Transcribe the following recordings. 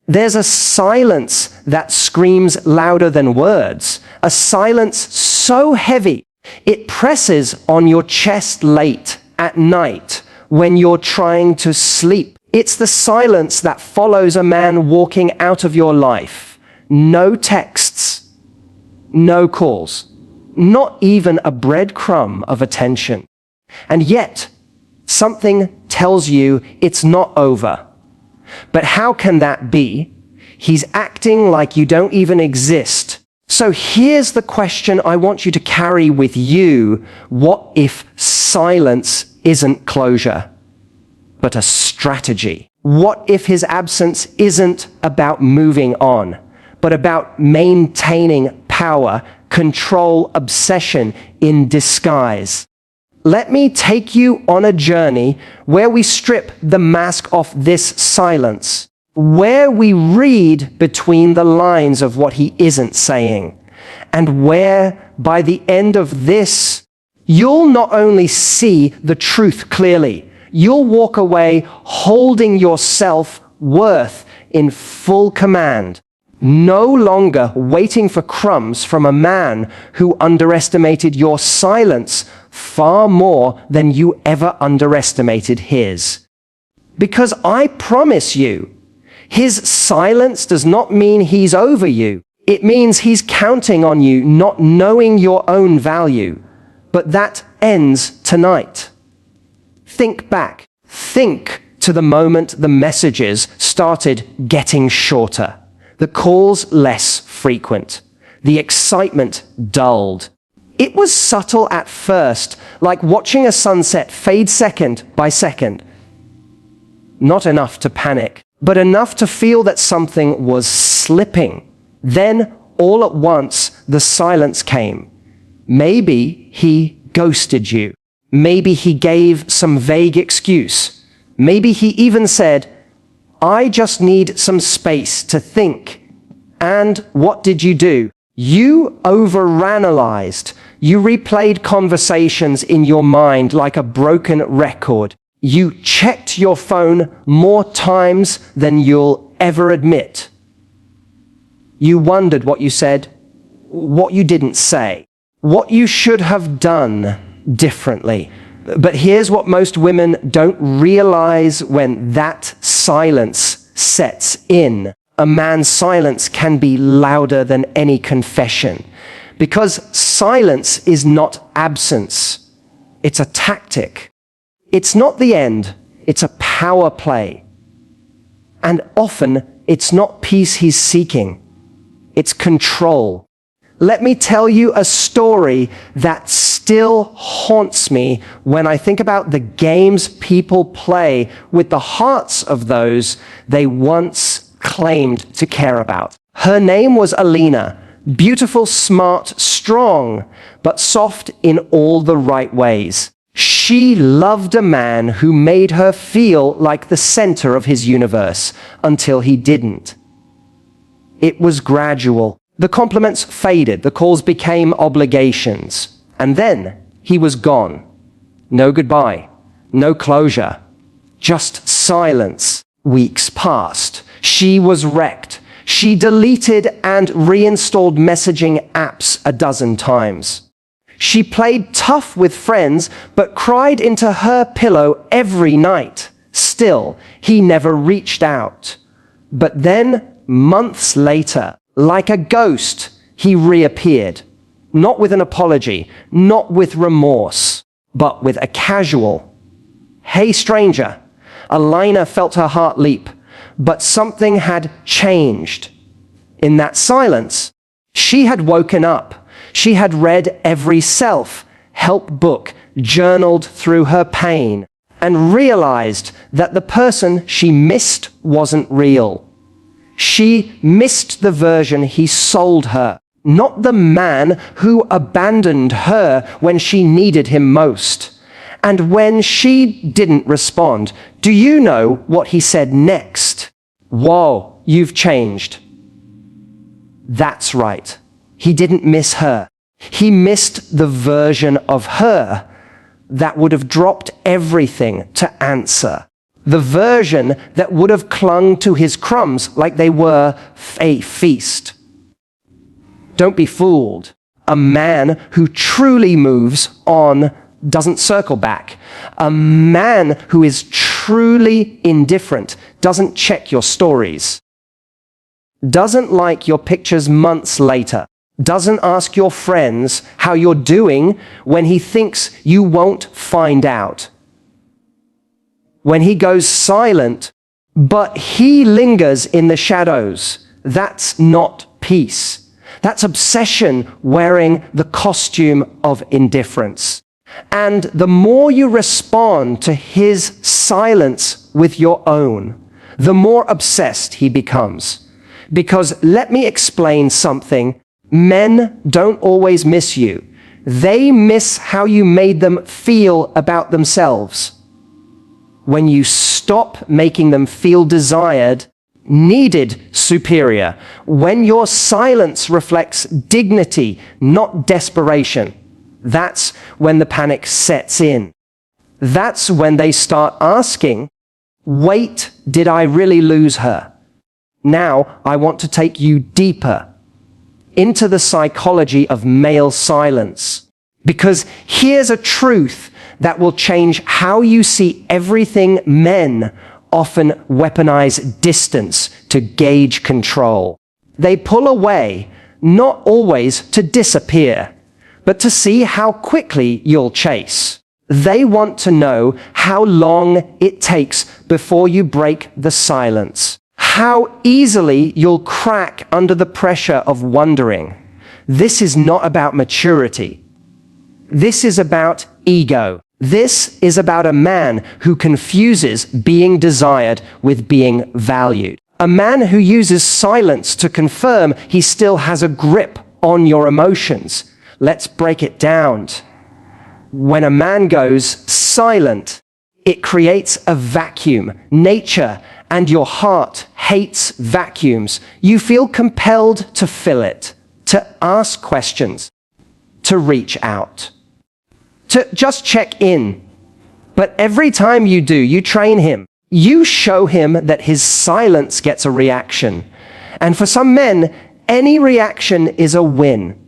There's a silence that screams louder than words, a silence so heavy it presses on your chest late at night when you're trying to sleep. It's the silence that follows a man walking out of your life. No texts, no calls, not even a breadcrumb of attention. And yet, something tells you it's not over. But how can that be? He's acting like you don't even exist. So here's the question I want you to carry with you. What if silence isn't closure, but a strategy? What if his absence isn't about moving on, but about maintaining power, control, obsession in disguise? Let me take you on a journey where we strip the mask off this silence, where we read between the lines of what he isn't saying, and where, by the end of this, you'll not only see the truth clearly, you'll walk away holding your self-worth in full command, no longer waiting for crumbs from a man who underestimated your silence far more than you ever underestimated his. Because I promise you, his silence does not mean he's over you. It means he's counting on you, not knowing your own value. But that ends tonight. Think back. Think to the moment the messages started getting shorter, the calls less frequent, the excitement dulled. It was subtle at first, like watching a sunset fade second by second. Not enough to panic, but enough to feel that something was slipping. Then, all at once, the silence came. Maybe he ghosted you. Maybe he gave some vague excuse. Maybe he even said, "I just need some space to think." And what did you do? You overanalyzed. You replayed conversations in your mind like a broken record. You checked your phone more times than you'll ever admit. You wondered what you said, what you didn't say, what you should have done differently. But here's what most women don't realize when that silence sets in. A man's silence can be louder than any confession. Because silence is not absence. It's a tactic. It's not the end. It's a power play. And often, it's not peace he's seeking. It's control. Let me tell you a story that still haunts me when I think about the games people play with the hearts of those they once claimed to care about. Her name was Alina. Beautiful, smart, strong, but soft in all the right ways. She loved a man who made her feel like the center of his universe until he didn't. It was gradual. The compliments faded, the calls became obligations, and then he was gone. No goodbye, no closure, just silence. Weeks passed. She was wrecked. She deleted and reinstalled messaging apps a dozen times. She played tough with friends, but cried into her pillow every night. Still, he never reached out. But then, months later, like a ghost, he reappeared. Not with an apology, not with remorse, but with a casual, "Hey stranger." Alina felt her heart leap, but something had changed. In that silence, she had woken up. She had read every self-help book, journaled through her pain, and realized that the person she missed wasn't real. She missed the version he sold her, not the man who abandoned her when she needed him most. And when she didn't respond, do you know what he said next? "Whoa, you've changed." That's right. He didn't miss her. He missed the version of her that would have dropped everything to answer. the version that would have clung to his crumbs like they were a feast. Don't be fooled. A man who truly moves on doesn't circle back. A man who is truly indifferent doesn't check your stories, doesn't like your pictures months later, doesn't ask your friends how you're doing when he thinks you won't find out. When he goes silent, but he lingers in the shadows, that's not peace. That's obsession wearing the costume of indifference. And the more you respond to his silence with your own, the more obsessed he becomes. Because let me explain something. Men don't always miss you. They miss how you made them feel about themselves. When you stop making them feel desired, needed, superior, when your silence reflects dignity, not desperation, that's when the panic sets in. That's when they start asking, wait, did I really lose her? Now I want to take you deeper into the psychology of male silence. Because here's a truth that will change how you see everything. Men often weaponize distance to gauge control. They pull away, not always to disappear, but to see how quickly you'll chase. They want to know how long it takes before you break the silence, how easily you'll crack under the pressure of wondering. This is not about maturity. This is about ego. This is about a man who confuses being desired with being valued. A man who uses silence to confirm he still has a grip on your emotions. Let's break it down. When a man goes silent, it creates a vacuum. Nature and your heart hates vacuums. You feel compelled to fill it, to ask questions, to reach out, to just check in. But every time you do, you train him. You show him that his silence gets a reaction. And for some men, any reaction is a win,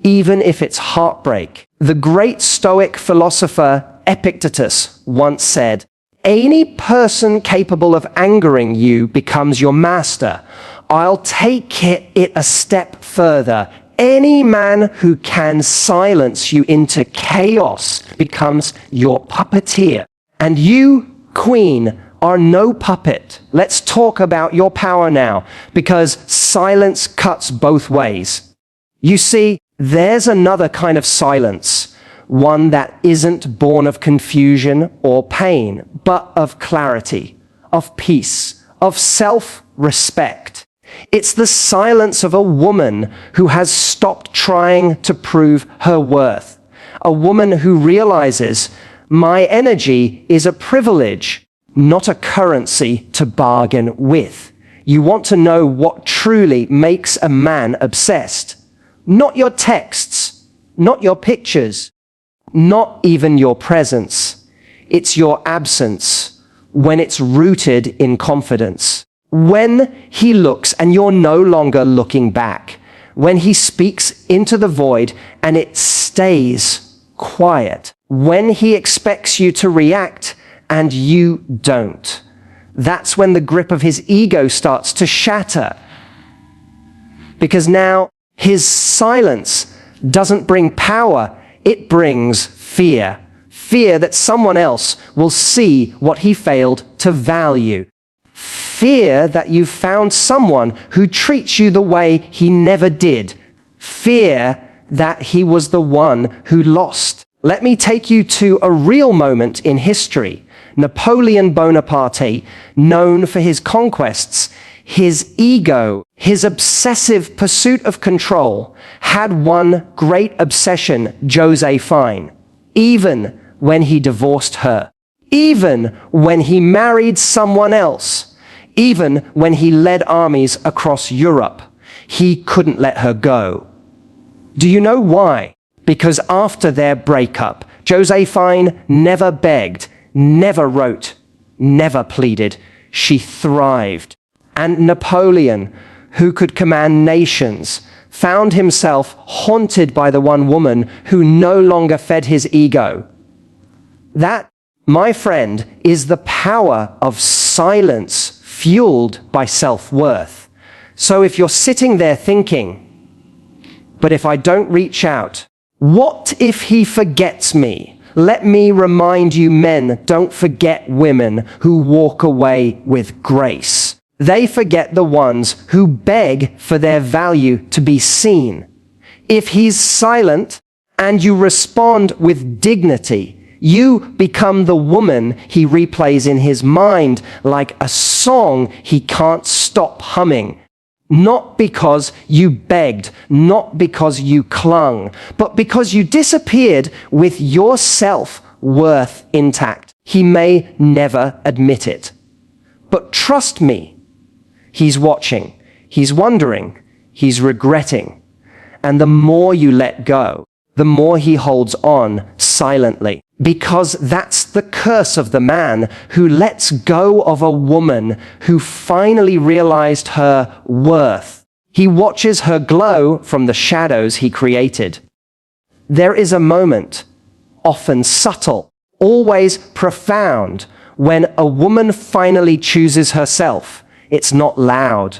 even if it's heartbreak. The great Stoic philosopher Epictetus once said, "Any person capable of angering you becomes your master. I'll take it a step further. Any man who can silence you into chaos becomes your puppeteer. And you, queen, are no puppet. Let's talk about your power now, because silence cuts both ways." You see, there's another kind of silence, one that isn't born of confusion or pain, but of clarity, of peace, of self-respect. It's the silence of a woman who has stopped trying to prove her worth. A woman who realizes, my energy is a privilege, not a currency to bargain with. You want to know what truly makes a man obsessed? Not your texts, not your pictures, not even your presence. It's your absence, when it's rooted in confidence. When he looks and you're no longer looking back. When he speaks into the void and it stays quiet. When he expects you to react and you don't. That's when the grip of his ego starts to shatter. Because now his silence doesn't bring power, it brings fear. Fear that someone else will see what he failed to value. Fear that you've found someone who treats you the way he never did. Fear that he was the one who lost. Let me take you to a real moment in history. Napoleon Bonaparte, known for his conquests, his ego, his obsessive pursuit of control, had one great obsession, Josephine, even when he divorced her, even when he married someone else, even when he led armies across Europe. He couldn't let her go. Do you know why? Because after their breakup, Josephine never begged, never wrote, never pleaded. She thrived. And Napoleon, who could command nations, found himself haunted by the one woman who no longer fed his ego. That, my friend, is the power of silence fueled by self-worth. So if you're sitting there thinking, but if I don't reach out, what if he forgets me? Let me remind you, men, don't forget women who walk away with grace. They forget the ones who beg for their value to be seen. If he's silent and you respond with dignity, you become the woman he replays in his mind like a song he can't stop humming. Not because you begged, not because you clung, but because you disappeared with your self-worth intact. He may never admit it. But trust me, he's watching, he's wondering, he's regretting. And the more you let go, the more he holds on silently. Because that's the curse of the man who lets go of a woman who finally realized her worth. He watches her glow from the shadows he created. There is a moment, often subtle, always profound, when a woman finally chooses herself. It's not loud.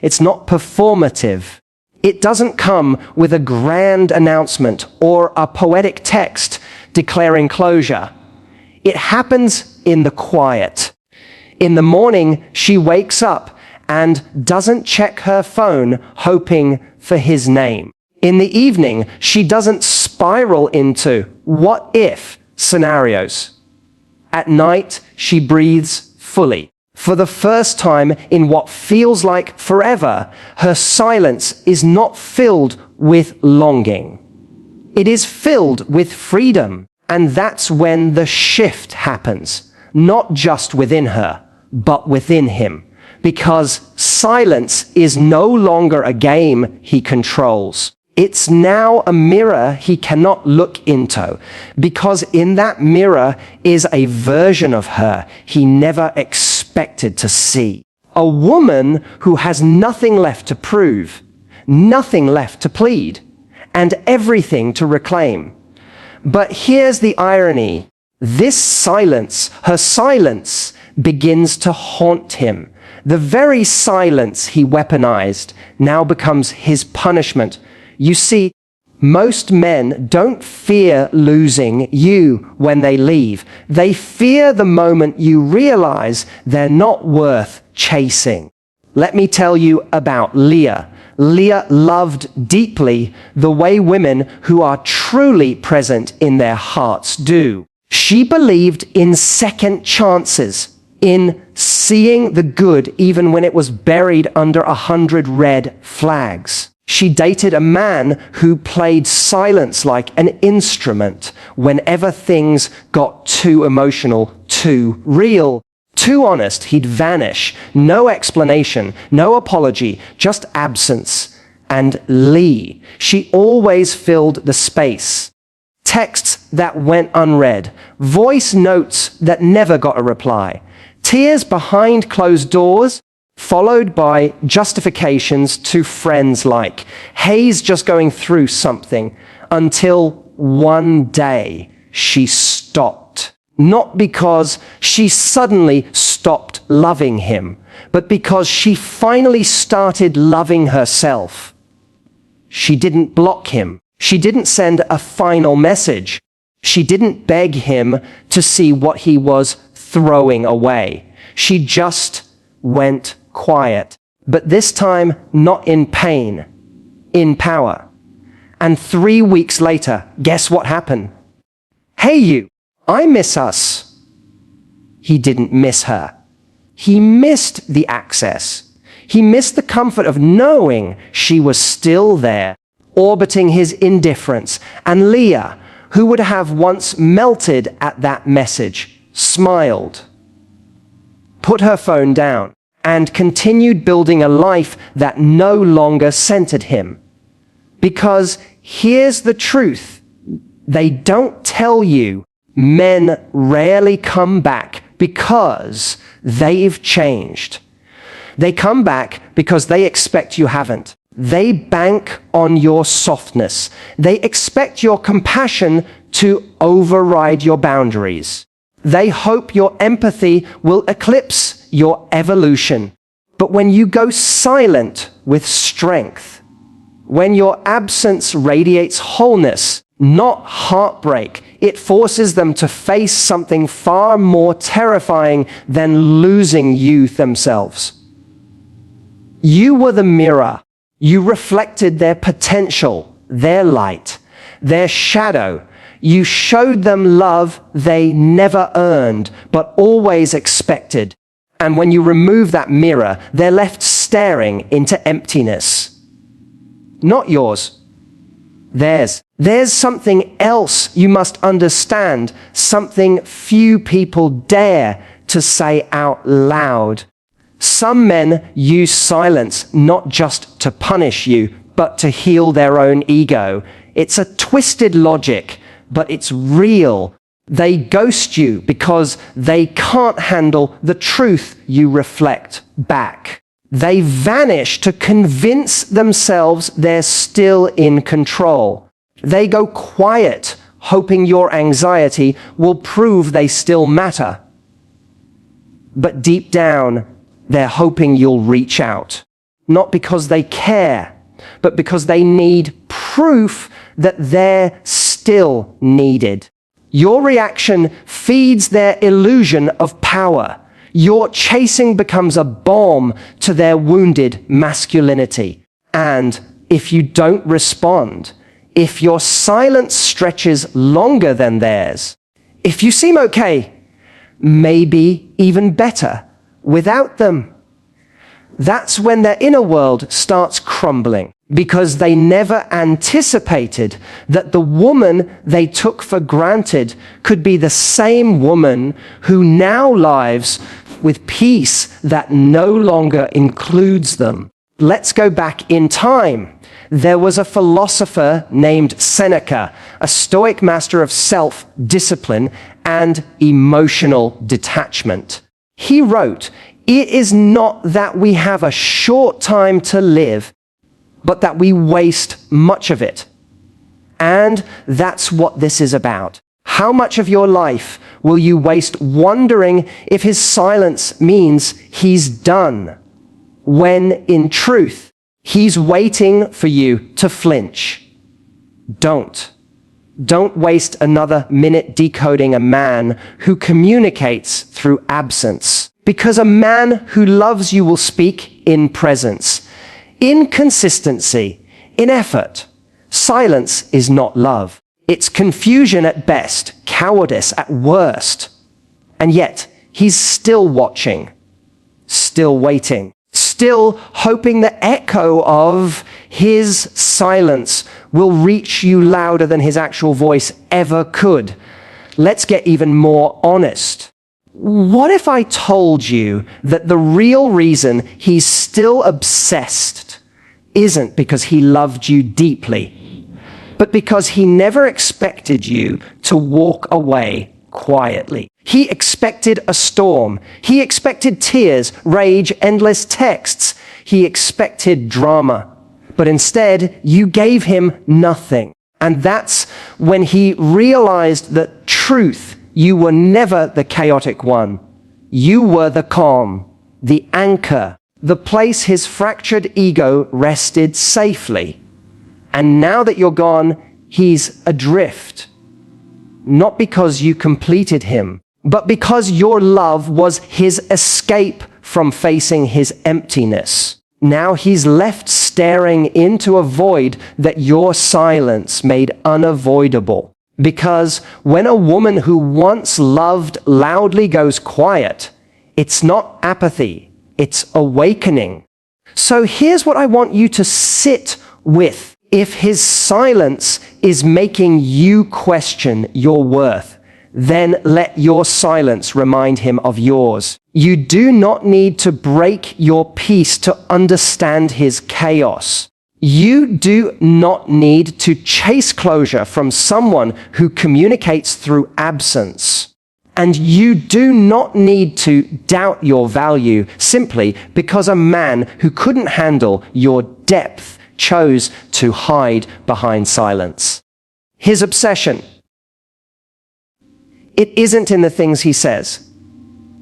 It's not performative. It doesn't come with a grand announcement or a poetic text declaring closure. It happens in the quiet. In the morning, she wakes up and doesn't check her phone hoping for his name. In the evening, she doesn't spiral into what if scenarios. At night, she breathes fully. For the first time in what feels like forever, her silence is not filled with longing. It is filled with freedom, and that's when the shift happens, not just within her, but within him, because silence is no longer a game he controls. It's now a mirror he cannot look into, because in that mirror is a version of her he never expected to see. A woman who has nothing left to prove, nothing left to plead, and everything to reclaim. But here's the irony. This silence, her silence, begins to haunt him. The very silence he weaponized now becomes his punishment. You see, most men don't fear losing you when they leave. They fear the moment you realize they're not worth chasing. Let me tell you about Leah. Leah loved deeply the way women who are truly present in their hearts do. She believed in second chances, in seeing the good even when it was buried under 100 red flags. She dated a man who played silence like an instrument whenever things got too emotional, too real. Too honest, he'd vanish. No explanation, no apology, just absence. And Lee, she always filled the space. Texts that went unread, voice notes that never got a reply, tears behind closed doors, followed by justifications to friends like, "Hay's just going through something," until one day she stopped. Not because she suddenly stopped loving him, but because she finally started loving herself. She didn't block him. She didn't send a final message. She didn't beg him to see what he was throwing away. She just went quiet. But this time, not in pain, in power. And 3 weeks later, guess what happened? "Hey you, I miss us." He didn't miss her. He missed the access. He missed the comfort of knowing she was still there, orbiting his indifference. And Leah, who would have once melted at that message, smiled, put her phone down, and continued building a life that no longer centered him. Because here's the truth. They don't tell you men rarely come back because they've changed. They come back because they expect you haven't. They bank on your softness. They expect your compassion to override your boundaries. They hope your empathy will eclipse your evolution. But when you go silent with strength, when your absence radiates wholeness, not heartbreak, it forces them to face something far more terrifying than losing you themselves. You were the mirror. You reflected their potential, their light, their shadow. You showed them love they never earned, but always expected. And when you remove that mirror, they're left staring into emptiness. Not yours. Theirs. There's something else you must understand, something few people dare to say out loud. Some men use silence not just to punish you, but to heal their own ego. It's a twisted logic, but it's real. They ghost you because they can't handle the truth you reflect back. They vanish to convince themselves they're still in control. They go quiet, hoping your anxiety will prove they still matter. But deep down, they're hoping you'll reach out. Not because they care, but because they need proof that they're still needed. Your reaction feeds their illusion of power. Your chasing becomes a balm to their wounded masculinity. And if you don't respond, if your silence stretches longer than theirs, if you seem okay, maybe even better without them, that's when their inner world starts crumbling, because they never anticipated that the woman they took for granted could be the same woman who now lives with peace that no longer includes them. Let's go back in time. There was a philosopher named Seneca, a Stoic master of self-discipline and emotional detachment. He wrote, "It is not that we have a short time to live, but that we waste much of it." And that's what this is about. How much of your life will you waste wondering if his silence means he's done, when in truth, he's waiting for you to flinch? Don't. Don't waste another minute decoding a man who communicates through absence, because a man who loves you will speak in presence, in consistency, in effort. Silence is not love. It's confusion at best, cowardice at worst. And yet, he's still watching, still waiting, still hoping the echo of his silence will reach you louder than his actual voice ever could. Let's get even more honest. What if I told you that the real reason he's still obsessed isn't because he loved you deeply, but because he never expected you to walk away quietly? He expected a storm. He expected tears, rage, endless texts. He expected drama. But instead, you gave him nothing. And that's when he realized that truth, you were never the chaotic one. You were the calm, the anchor, the place his fractured ego rested safely. And now that you're gone, he's adrift. Not because you completed him, but because your love was his escape from facing his emptiness. Now he's left staring into a void that your silence made unavoidable. Because when a woman who once loved loudly goes quiet, it's not apathy, it's awakening. So here's what I want you to sit with. If his silence is making you question your worth, then let your silence remind him of yours. You do not need to break your peace to understand his chaos. You do not need to chase closure from someone who communicates through absence. And you do not need to doubt your value simply because a man who couldn't handle your depth chose to hide behind silence. His obsession. It isn't in the things he says.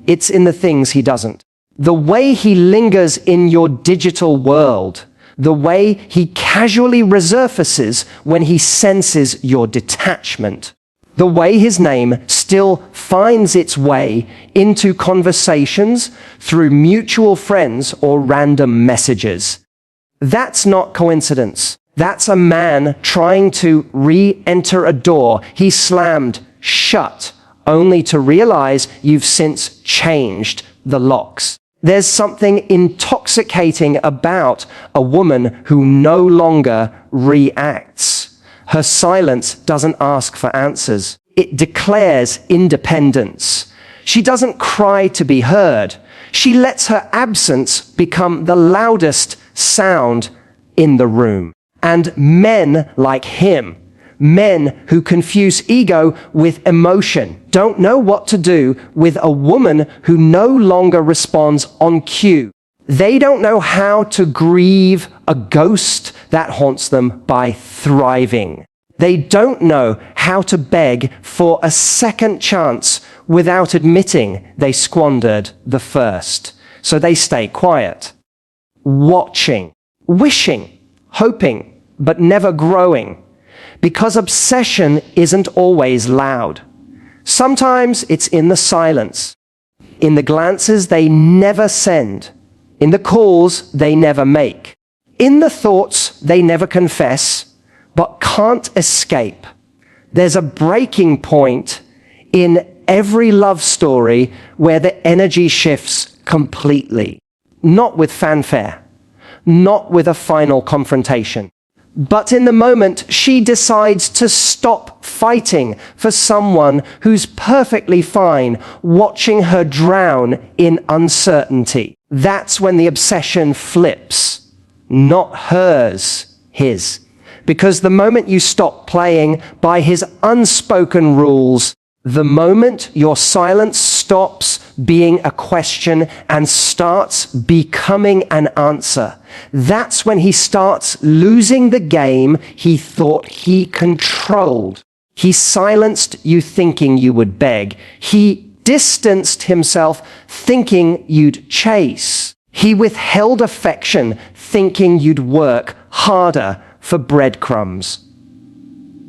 It's in the things he doesn't. The way he lingers in your digital world, the way he casually resurfaces when he senses your detachment, the way his name still finds its way into conversations through mutual friends or random messages. That's not coincidence. That's a man trying to re-enter a door he slammed shut, only to realize you've since changed the locks. There's something intoxicating about a woman who no longer reacts. Her silence doesn't ask for answers. It declares independence. She doesn't cry to be heard. She lets her absence become the loudest sound in the room. And men like him, men who confuse ego with emotion, don't know what to do with a woman who no longer responds on cue. They don't know how to grieve a ghost that haunts them by thriving. They don't know how to beg for a second chance without admitting they squandered the first. So they stay quiet, watching, wishing, hoping, but never growing. Because obsession isn't always loud. Sometimes it's in the silence, in the glances they never send, in the calls they never make, in the thoughts they never confess, but can't escape. There's a breaking point in every love story where the energy shifts completely. Not with fanfare, not with a final confrontation. But in the moment, she decides to stop fighting for someone who's perfectly fine, watching her drown in uncertainty. That's when the obsession flips. Not hers, his. Because the moment you stop playing by his unspoken rules, the moment your silence stops being a question and starts becoming an answer, that's when he starts losing the game he thought he controlled. He silenced you thinking you would beg. He distanced himself thinking you'd chase. He withheld affection thinking you'd work harder for breadcrumbs.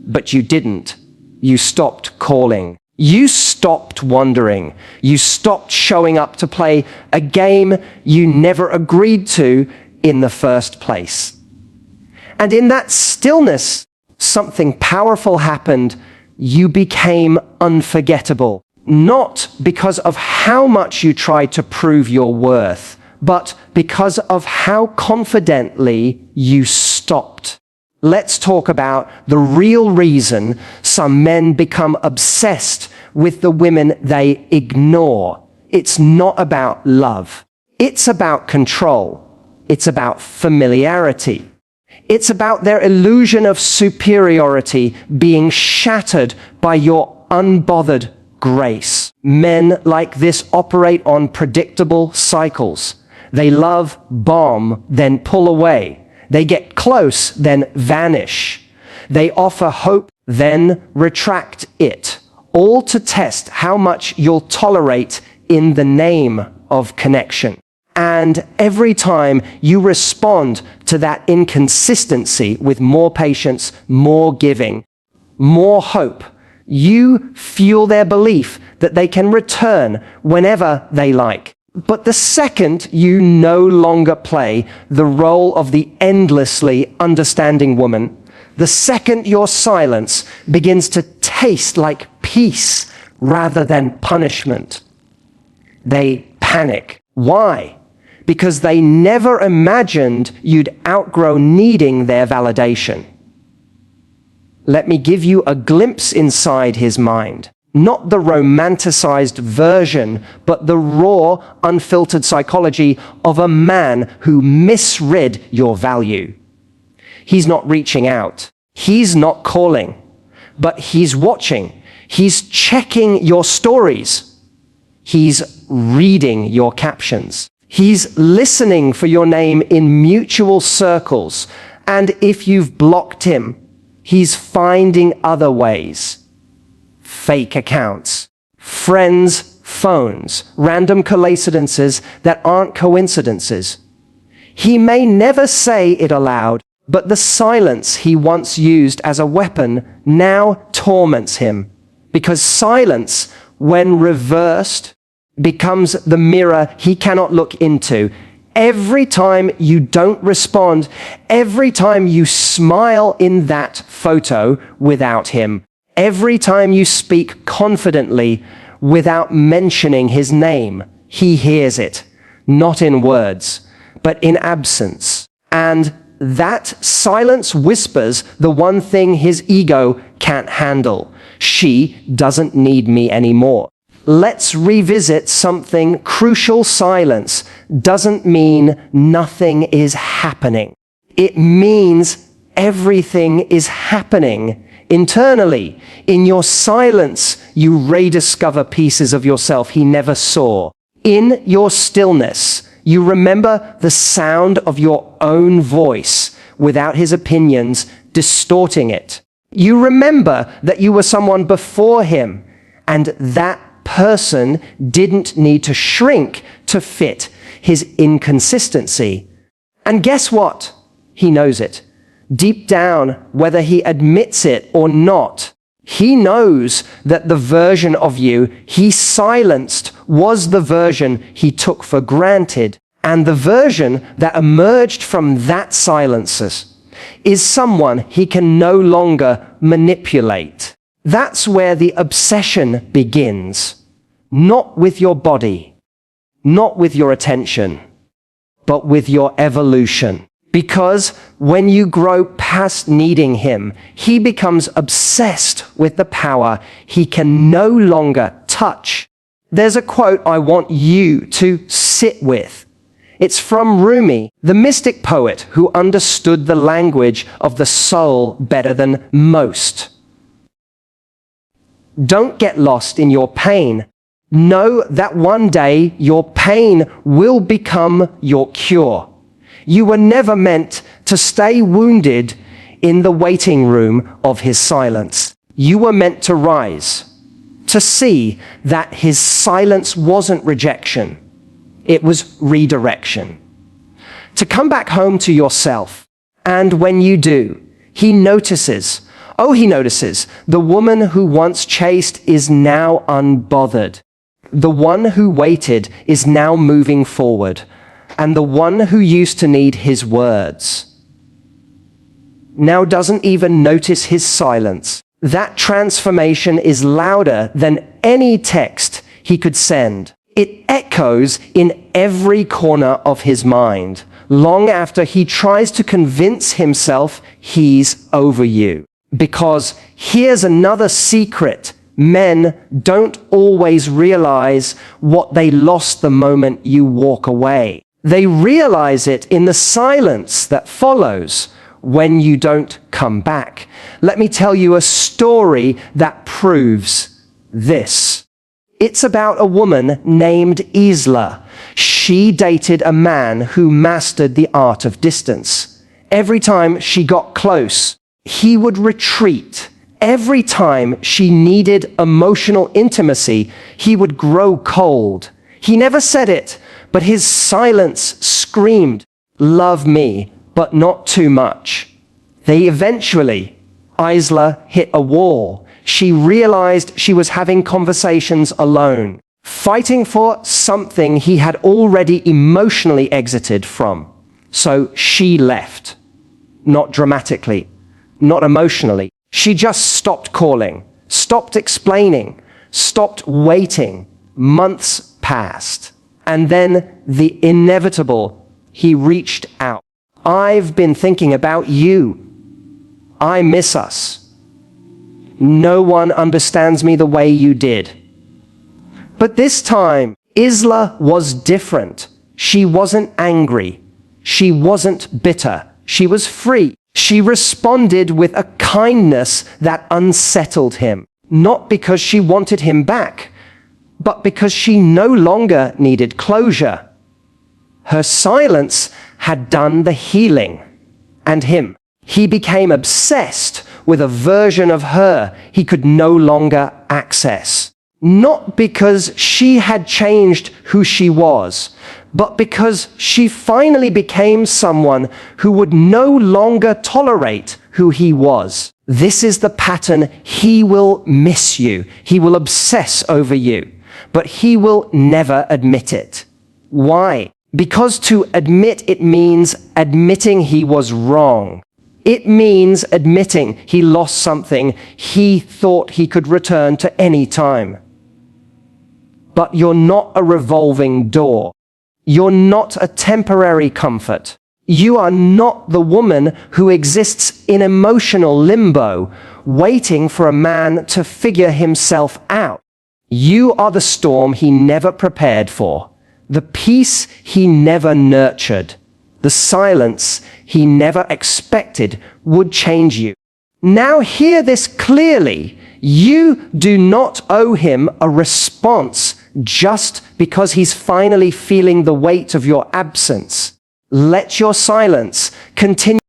But you didn't. You stopped calling. You stopped wondering. You stopped showing up to play a game you never agreed to in the first place. And in that stillness, something powerful happened. You became unforgettable. Not because of how much you tried to prove your worth, but because of how confidently you stopped. Let's talk about the real reason some men become obsessed with the women they ignore. It's not about love. It's about control. It's about familiarity. It's about their illusion of superiority being shattered by your unbothered grace. Men like this operate on predictable cycles. They love, bomb, then pull away. They get close, then vanish. They offer hope, then retract it, all to test how much you'll tolerate in the name of connection. And every time you respond to that inconsistency with more patience, more giving, more hope, you fuel their belief that they can return whenever they like. But the second you no longer play the role of the endlessly understanding woman, the second your silence begins to taste like peace rather than punishment, they panic. Why? Because they never imagined you'd outgrow needing their validation. Let me give you a glimpse inside his mind. Not the romanticized version, but the raw, unfiltered psychology of a man who misread your value. He's not reaching out. He's not calling. But he's watching. He's checking your stories. He's reading your captions. He's listening for your name in mutual circles. And if you've blocked him, he's finding other ways. Fake accounts, friends' phones, random coincidences that aren't coincidences. He may never say it aloud, but the silence he once used as a weapon now torments him, because silence, when reversed, becomes the mirror he cannot look into. Every time you don't respond, every time you smile in that photo without him, every time you speak confidently without mentioning his name, he hears it, not in words, but in absence. And that silence whispers the one thing his ego can't handle. She doesn't need me anymore. Let's revisit something crucial. Silence doesn't mean nothing is happening. It means everything is happening internally. In your silence, you rediscover pieces of yourself he never saw. In your stillness, you remember the sound of your own voice without his opinions distorting it. You remember that you were someone before him, and that person didn't need to shrink to fit his inconsistency. And guess what? He knows it. Deep down, whether he admits it or not, he knows that the version of you he silenced was the version he took for granted. And the version that emerged from that silences is someone he can no longer manipulate. That's where the obsession begins. Not with your body, not with your attention, but with your evolution. Because when you grow past needing him, he becomes obsessed with the power he can no longer touch. There's a quote I want you to sit with. It's from Rumi, the mystic poet who understood the language of the soul better than most. Don't get lost in your pain. Know that one day your pain will become your cure. You were never meant to stay wounded in the waiting room of his silence. You were meant to rise, to see that his silence wasn't rejection. It was redirection. To come back home to yourself. And when you do, he notices, the woman who once chased is now unbothered. The one who waited is now moving forward. And the one who used to need his words now doesn't even notice his silence. That transformation is louder than any text he could send. It echoes in every corner of his mind, long after he tries to convince himself he's over you. Because here's another secret. Men don't always realize what they lost the moment you walk away. They realize it in the silence that follows when you don't come back. Let me tell you a story that proves this. It's about a woman named Isla. She dated a man who mastered the art of distance. Every time she got close, he would retreat. Every time she needed emotional intimacy, he would grow cold. He never said it, but his silence screamed, "Love me, but not too much." Isla hit a wall. She realized she was having conversations alone, fighting for something he had already emotionally exited from. So she left. Not dramatically, not emotionally. She just stopped calling, stopped explaining, stopped waiting. Months passed. And then the inevitable, he reached out. "I've been thinking about you. I miss us. No one understands me the way you did." But this time, Isla was different. She wasn't angry. She wasn't bitter. She was free. She responded with a kindness that unsettled him. not because she wanted him back, but because she no longer needed closure. Her silence had done the healing. And him. He became obsessed with a version of her he could no longer access. Not because she had changed who she was, but because she finally became someone who would no longer tolerate who he was. This is the pattern. He will miss you. He will obsess over you, but he will never admit it. Why? Because to admit it means admitting he was wrong. It means admitting he lost something he thought he could return to any time. But you're not a revolving door. You're not a temporary comfort. You are not the woman who exists in emotional limbo, waiting for a man to figure himself out. You are the storm he never prepared for, the peace he never nurtured, the silence he never expected would change you. Now hear this clearly. You do not owe him a response just because he's finally feeling the weight of your absence. Let your silence continue.